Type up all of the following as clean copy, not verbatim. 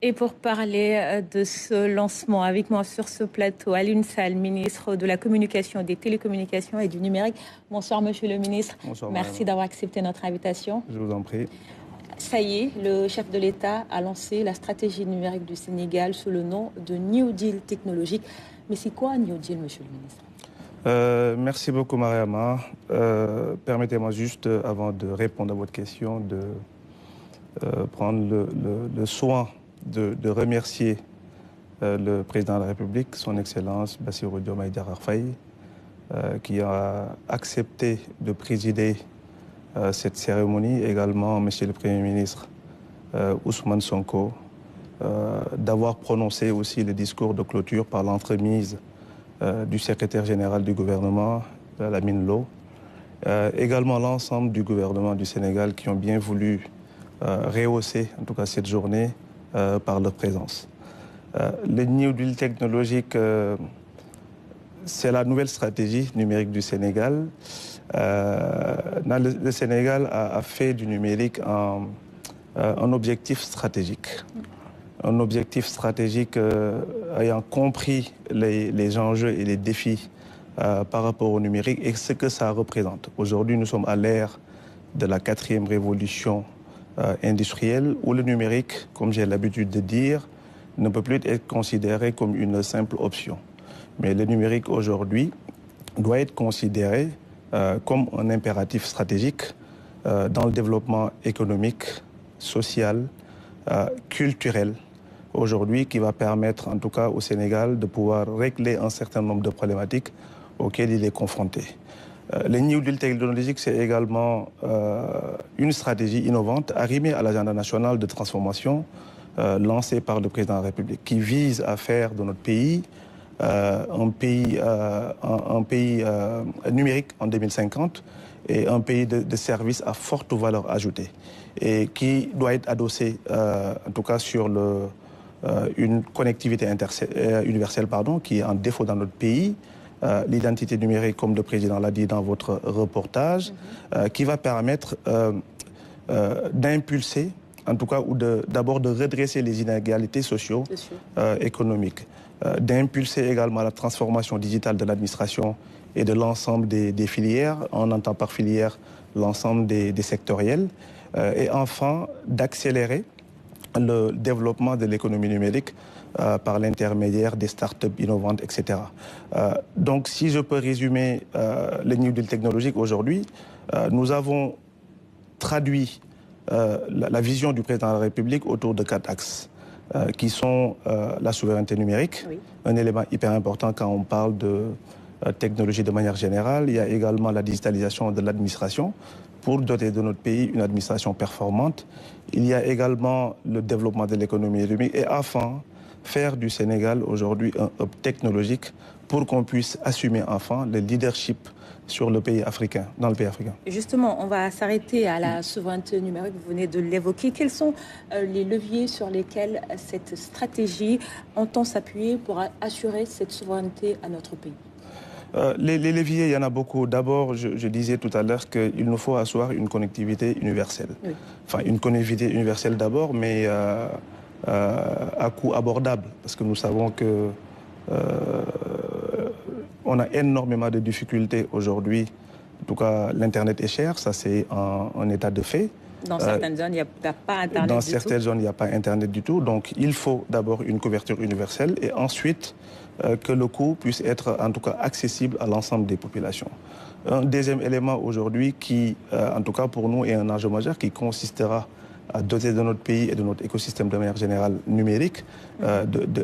Et pour parler de ce lancement, avec moi sur ce plateau, Alioune Sall, ministre de la Communication, des Télécommunications et du Numérique. Bonsoir, monsieur le ministre. Bonsoir, merci d'avoir accepté notre invitation. Je vous en prie. Ça y est, le chef de l'État a lancé la stratégie numérique du Sénégal sous le nom de New Deal technologique. Mais c'est quoi New Deal, monsieur le ministre? Merci beaucoup, Mariama. Permettez-moi juste, avant de répondre à votre question, de prendre le soin de remercier le président de la République, son Excellence Bassirou Diomaye Diakhar Faye, qui a accepté de présider cette cérémonie. Également, Monsieur le Premier ministre Ousmane Sonko, d'avoir prononcé aussi le discours de clôture par l'entremise du secrétaire général du gouvernement, Lamine Lo. Également l'ensemble du gouvernement du Sénégal qui ont bien voulu rehausser, en tout cas cette journée, par leur présence. Le New Deal technologique, c'est la nouvelle stratégie numérique du Sénégal. Le Sénégal a fait du numérique un objectif stratégique. Un objectif stratégique ayant compris les enjeux et les défis par rapport au numérique et ce que ça représente. Aujourd'hui, nous sommes à l'ère de la 4e révolution industrielle où le numérique, comme j'ai l'habitude de dire, ne peut plus être considéré comme une simple option. Mais le numérique aujourd'hui doit être considéré comme un impératif stratégique dans le développement économique, social, culturel, aujourd'hui qui va permettre en tout cas au Sénégal de pouvoir régler un certain nombre de problématiques auxquelles il est confronté. Le New Deal technologique, c'est également une stratégie innovante arrimée à l'agenda national de transformation lancé par le président de la République qui vise à faire de notre pays un pays numérique en 2050 et un pays de services à forte valeur ajoutée et qui doit être adossé en tout cas sur une connectivité universelle qui est en défaut dans notre pays. L'identité numérique, comme le président l'a dit dans votre reportage, qui va permettre d'impulser, en tout cas, ou d'abord de redresser les inégalités socio-économiques, d'impulser également la transformation digitale de l'administration et de l'ensemble des filières, on entend par filière l'ensemble des sectoriels, et enfin d'accélérer le développement de l'économie numérique par l'intermédiaire des startups innovantes, etc. Donc, si je peux résumer le New Deal technologique aujourd'hui, nous avons traduit la vision du président de la République autour de 4 axes qui sont la souveraineté numérique, un élément hyper important quand on parle de technologie de manière générale. Il y a également la digitalisation de l'administration pour doter de notre pays une administration performante. Il y a également le développement de l'économie numérique et enfin, faire du Sénégal aujourd'hui un hub technologique pour qu'on puisse assumer enfin le leadership sur le pays africain, dans le pays africain. Justement, on va s'arrêter à la souveraineté numérique, vous venez de l'évoquer. Quels sont les leviers sur lesquels cette stratégie entend s'appuyer pour assurer cette souveraineté à notre pays? Les leviers, il y en a beaucoup. D'abord, je disais tout à l'heure qu'il nous faut asseoir une connectivité universelle. Oui. Enfin, une connectivité universelle d'abord, mais à coût abordable. Parce que nous savons que on a énormément de difficultés aujourd'hui. En tout cas, l'Internet est cher, ça c'est un état de fait. Dans certaines zones, il n'y a pas Internet du tout. Dans certaines zones, il n'y a pas Internet du tout. Donc, il faut d'abord une couverture universelle et ensuite que le coût puisse être en tout cas accessible à l'ensemble des populations. Un deuxième élément aujourd'hui qui, en tout cas pour nous, est un enjeu majeur qui consistera à doter de notre pays et de notre écosystème de manière générale numérique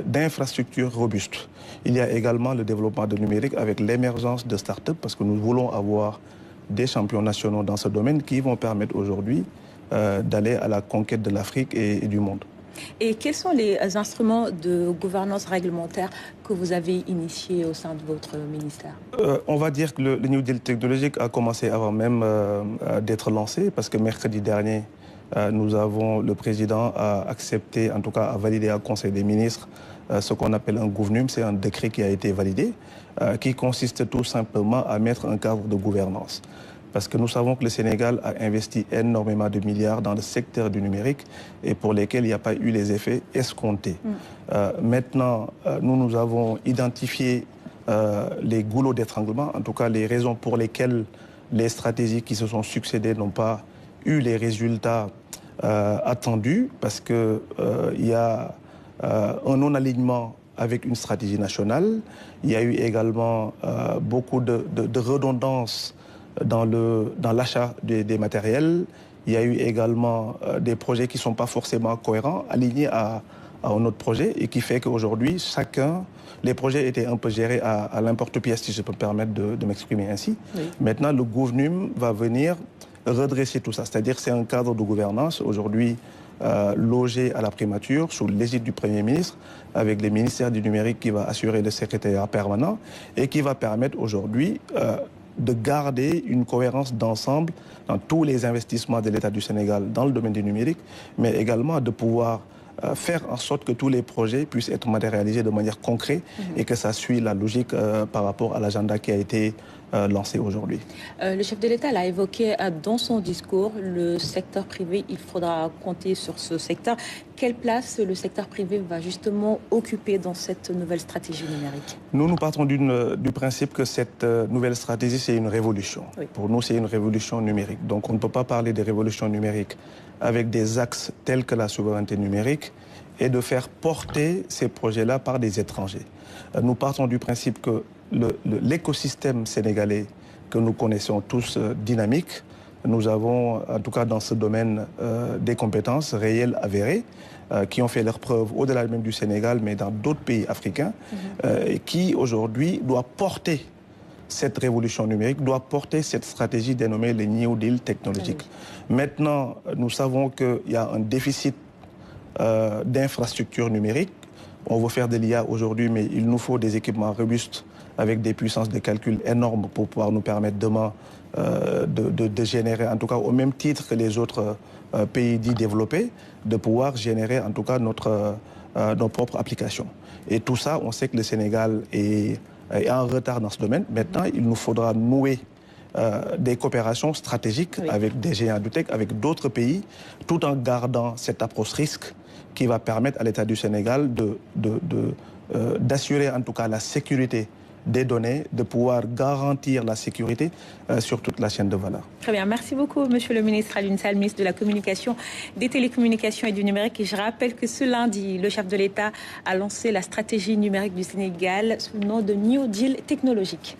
d'infrastructures robustes. Il y a également le développement de numérique avec l'émergence de start-up parce que nous voulons avoir des champions nationaux dans ce domaine qui vont permettre aujourd'hui d'aller à la conquête de l'Afrique et du monde. Et quels sont les instruments de gouvernance réglementaire que vous avez initiés au sein de votre ministère? On va dire que le New Deal technologique a commencé avant même d'être lancé parce que mercredi dernier, le président a accepté, en tout cas a validé au Conseil des ministres ce qu'on appelle un GOVNUM, c'est un décret qui a été validé, qui consiste tout simplement à mettre un cadre de gouvernance. parce que nous savons que le Sénégal a investi énormément de milliards dans le secteur du numérique et pour lesquels il n'y a pas eu les effets escomptés. Maintenant, nous avons identifié les goulots d'étranglement, en tout cas les raisons pour lesquelles les stratégies qui se sont succédées n'ont pas eu les résultats attendus, parce qu'il y a un non-alignement avec une stratégie nationale. Il y a eu également beaucoup de redondance dans l'achat des matériels. Il y a eu également des projets qui ne sont pas forcément cohérents, alignés à un autre projet, et qui fait qu'aujourd'hui, les projets étaient un peu gérés à l'importe-pièce, si je peux me permettre de m'exprimer ainsi. Oui. Maintenant, le gouvernement va venir redresser tout ça. C'est-à-dire que c'est un cadre de gouvernance aujourd'hui logé à la primature sous l'égide du Premier ministre, avec le ministère du numérique qui va assurer le secrétariat permanent et qui va permettre aujourd'hui de garder une cohérence d'ensemble dans tous les investissements de l'État du Sénégal dans le domaine du numérique, mais également de pouvoir faire en sorte que tous les projets puissent être matérialisés de manière concrète et que ça suit la logique par rapport à l'agenda qui a été lancé aujourd'hui. Le chef de l'État l'a évoqué dans son discours, le secteur privé, il faudra compter sur ce secteur. Quelle place le secteur privé va justement occuper dans cette nouvelle stratégie numérique? Nous partons du principe que cette nouvelle stratégie, c'est une révolution. Oui. Pour nous, c'est une révolution numérique. Donc on ne peut pas parler de révolution numérique avec des axes tels que la souveraineté numérique et de faire porter ces projets-là par des étrangers. Nous partons du principe que l'écosystème sénégalais que nous connaissons tous dynamique, nous avons en tout cas dans ce domaine des compétences réelles avérées qui ont fait leurs preuves au-delà même du Sénégal, mais dans d'autres pays africains, et qui aujourd'hui doit porter cette révolution numérique, doit porter cette stratégie dénommée le New Deal technologique. Oui. Maintenant, nous savons qu'il y a un déficit d'infrastructures numériques. On veut faire de l'IA aujourd'hui, mais il nous faut des équipements robustes avec des puissances de calcul énormes pour pouvoir nous permettre demain de générer, en tout cas au même titre que les autres pays dits développés, de pouvoir générer en tout cas nos propres applications. Et tout ça, on sait que le Sénégal est en retard dans ce domaine. Maintenant, il nous faudra nouer des coopérations stratégiques avec des géants du tech, avec d'autres pays, tout en gardant cette approche risque qui va permettre à l'État du Sénégal d'assurer en tout cas la sécurité des données, de pouvoir garantir la sécurité sur toute la chaîne de valeur. Très bien, merci beaucoup Monsieur le ministre Alioune Sall, ministre de la Communication, des Télécommunications et du Numérique. Et je rappelle que ce lundi, le chef de l'État a lancé la stratégie numérique du Sénégal sous le nom de New Deal technologique.